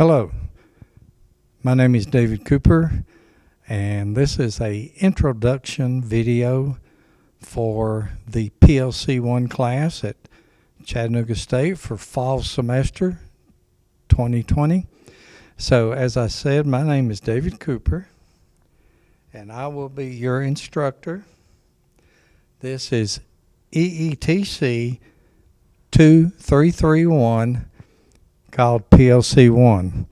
Hello, my name is David Cooper, and this is an introduction video for the PLC1 class at Chattanooga State for fall semester 2020. So as I said, my name is David Cooper, and I will be your instructor. This is EETC 2331 called PLC1.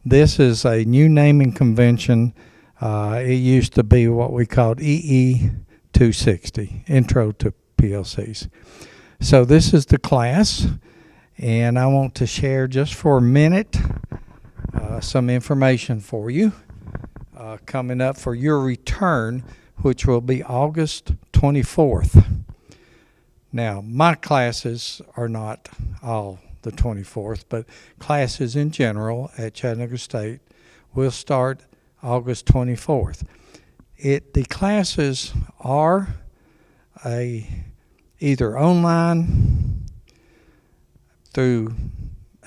This is a new naming convention. It used to be what we called EE260, Intro to PLCs. So this is the class, and I want to share just for a minute some information for you coming up for your return, which will be August 24th. Now, my classes are not all the 24th, but classes in general at Chattanooga State will start August 24th. The classes are either online through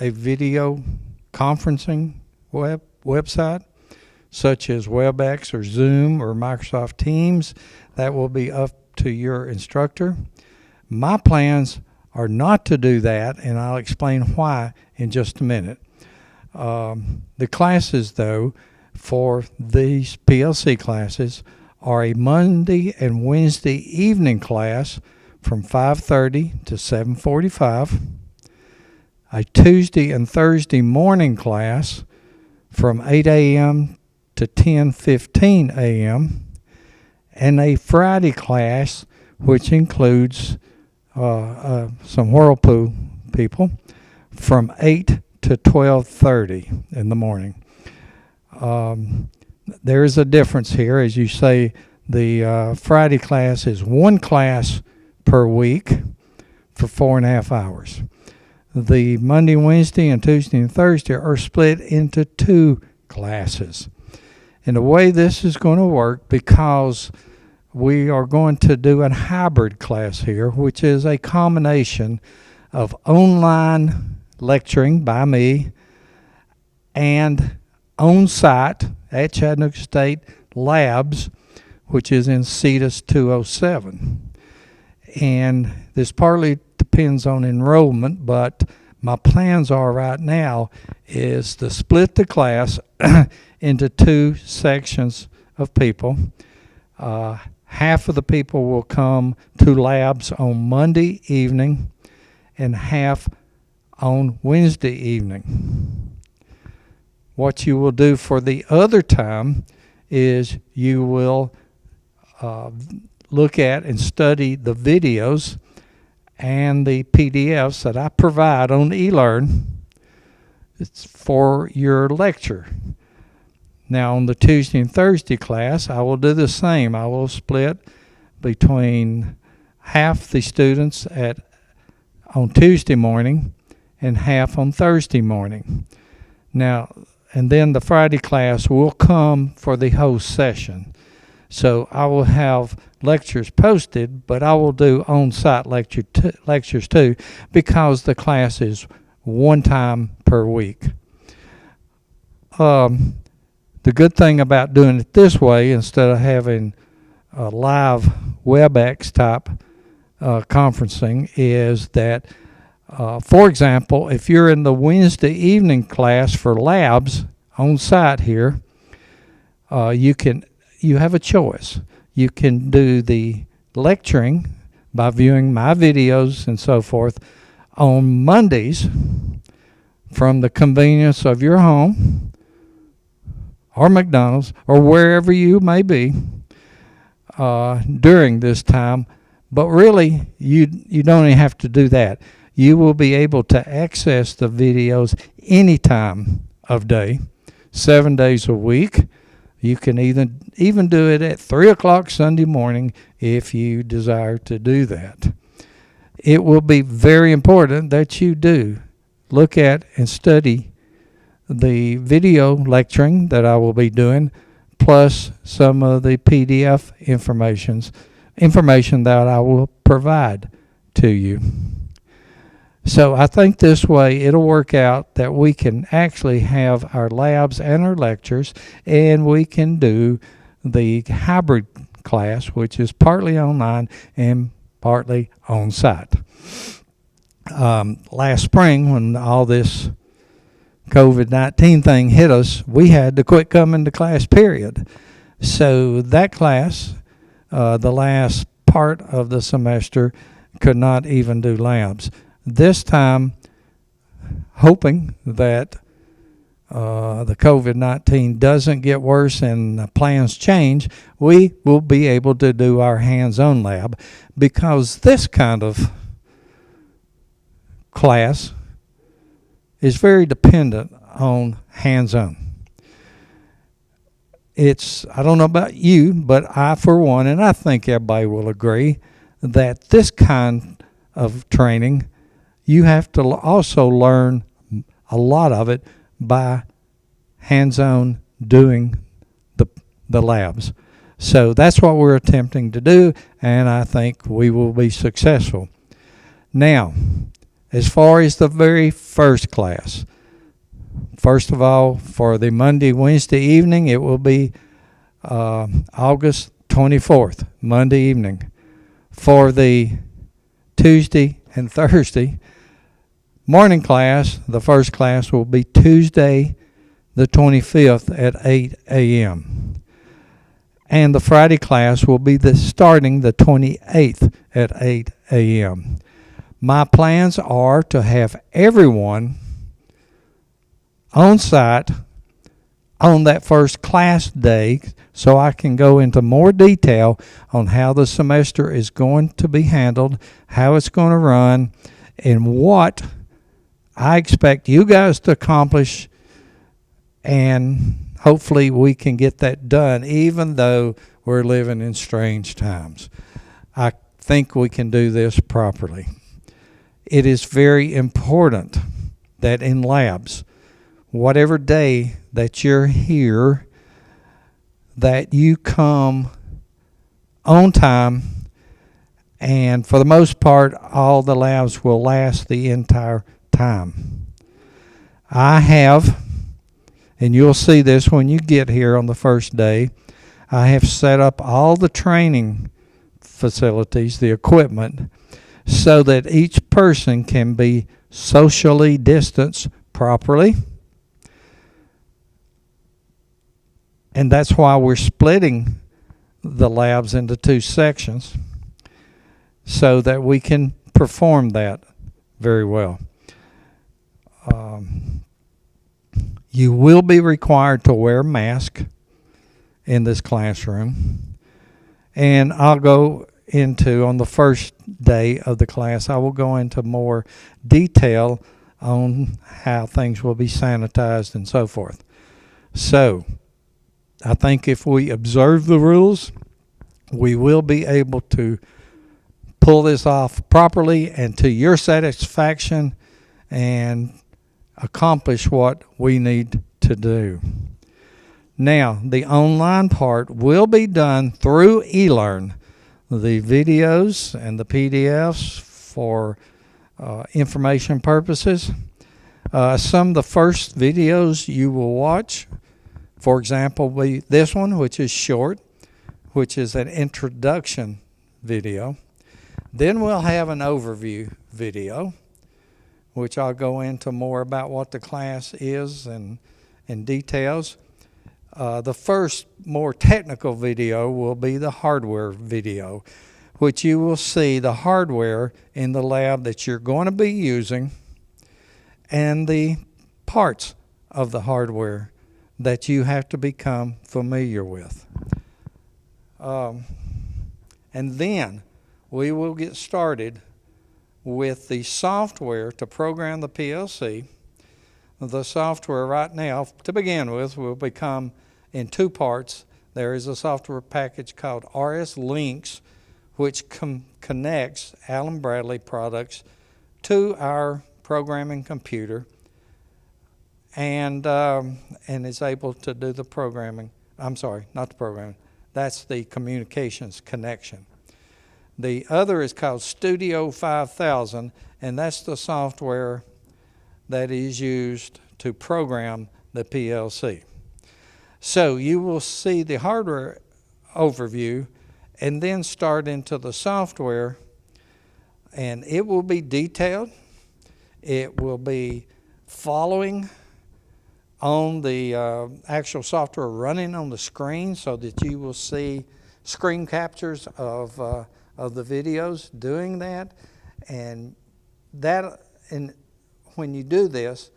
a video conferencing website, such as WebEx or Zoom or Microsoft Teams. That will be up to your instructor. My plans are not to do that, and I'll explain why in just a minute. The classes, though, for these PLC classes are a Monday and Wednesday evening class from 5:30 to 7:45, a Tuesday and Thursday morning class from 8 a.m. to 10:15 a.m., and a Friday class which includes some Whirlpool people from 8 to 12:30 in the morning. There is a difference here. As you say, the Friday class is one class per week for 4.5 hours. The Monday, Wednesday, and Tuesday and Thursday are split into two classes. And the way this is going to work, because we are going to do a hybrid class here, which is a combination of online lecturing by me and on-site at Chattanooga State Labs, which is in CETUS 207. And this partly depends on enrollment, but my plans are right now is to split the class into two sections of people. Half of the people will come to labs on Monday evening and half on Wednesday evening. What you will do for the other time is you will look at and study the videos and the PDFs that I provide on eLearn. It's for your lecture. Now, on the Tuesday and Thursday class, I will do the same. I will split between half the students on Tuesday morning and half on Thursday morning. Now, and then the Friday class will come for the whole session. So I will have lectures posted, but I will do on-site lectures too, because the class is one time per week. The good thing about doing it this way, instead of having a live WebEx type conferencing, is that, for example, if you're in the Wednesday evening class for labs on site here, you have a choice. You can do the lecturing by viewing my videos and so forth on Mondays from the convenience of your home or McDonald's, or wherever you may be during this time. But really, you don't even have to do that. You will be able to access the videos any time of day, 7 days a week. You can even do it at 3 o'clock Sunday morning if you desire to do that. It will be very important that you do look at and study the video lecturing that I will be doing, plus some of the PDF information that I will provide to you. So I think this way it'll work out that we can actually have our labs and our lectures, and we can do the hybrid class, which is partly online and partly on site. Last spring, when all this COVID-19 thing hit us, we had to quit coming to class, period. So that class, the last part of the semester, could not even do labs. This time, hoping that the COVID-19 doesn't get worse and the plans change, we will be able to do our hands-on lab, because this kind of class is very dependent on hands-on. I don't know about you, but I, for one, and I think everybody will agree, that this kind of training, you have to also learn a lot of it by hands-on doing the labs. So that's what we're attempting to do, and I think we will be successful. Now, as far as the very first class, first of all, for the Monday, Wednesday evening, it will be August 24th, Monday evening. For the Tuesday and Thursday morning class, the first class will be Tuesday the 25th at 8 a.m. And the Friday class will be starting the 28th at 8 a.m. My plans are to have everyone on site on that first class day, so I can go into more detail on how the semester is going to be handled, how it's going to run, and what I expect you guys to accomplish, and hopefully we can get that done even though we're living in strange times. I think we can do this properly. It is very important that in labs, whatever day that you're here, that you come on time, and for the most part, all the labs will last the entire time. I have, and you'll see this when you get here on the first day, I have set up all the training facilities, the equipment, so that each person can be socially distanced properly. And that's why we're splitting the labs into two sections, so that we can perform that very well. You will be required to wear a mask in this classroom. And I'll go into, on the first day of the class, I will go into more detail on how things will be sanitized and so forth. So, I think if we observe the rules, we will be able to pull this off properly and to your satisfaction and accomplish what we need to do. Now, the online part will be done through eLearn. The videos and the PDFs for information purposes. Some of the first videos you will watch, for example, will be this one, which is short, which is an introduction video. Then we'll have an overview video, which I'll go into more about what the class is and details. The first more technical video will be the hardware video, which you will see the hardware in the lab that you're going to be using and the parts of the hardware that you have to become familiar with. And then we will get started with the software to program the PLC. The software right now, to begin with, will become in two parts. There is a software package called RS Links, which connects Allen Bradley products to our programming computer and is able to do the programming. I'm sorry, not the programming. That's the communications connection. The other is called Studio 5000, and that's the software that is used to program the PLC. So you will see the hardware overview and then start into the software, and it will be detailed. It will be following on the actual software running on the screen, so that you will see screen captures of the videos doing that. And when you do this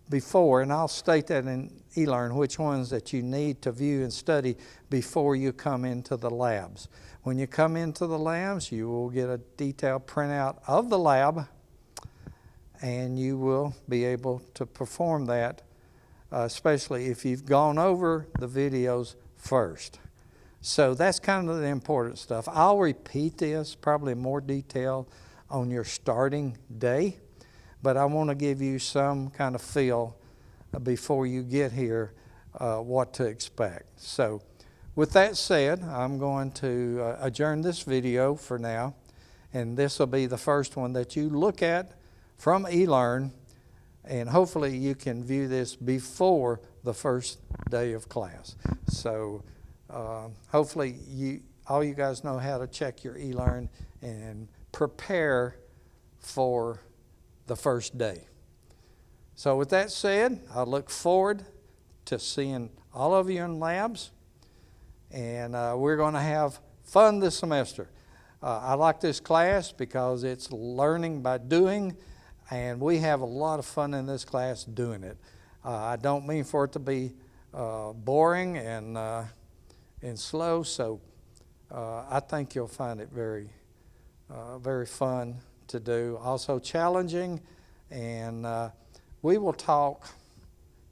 before, and I'll state that in eLearn, which ones that you need to view and study before you come into the labs. When you come into the labs, you will get a detailed printout of the lab, and you will be able to perform that, especially if you've gone over the videos first. So that's kind of the important stuff. I'll repeat this probably in more detail on your starting day, but I want to give you some kind of feel before you get here what to expect. So with that said, I'm going to adjourn this video for now, and this will be the first one that you look at from eLearn, and hopefully you can view this before the first day of class. So hopefully all you guys know how to check your eLearn and prepare for the first day. So with that said, I look forward to seeing all of you in labs, and we're going to have fun this semester. I like this class because it's learning by doing, and we have a lot of fun in this class doing it. I don't mean for it to be boring and slow, so I think you'll find it very, very fun to do. Also challenging, and we will talk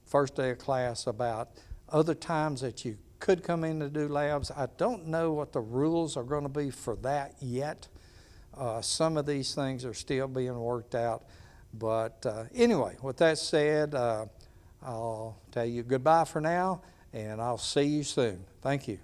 first day of class about other times that you could come in to do labs. I don't know what the rules are going to be for that yet. Some of these things are still being worked out. But anyway, with that said, I'll tell you goodbye for now, and I'll see you soon. Thank you.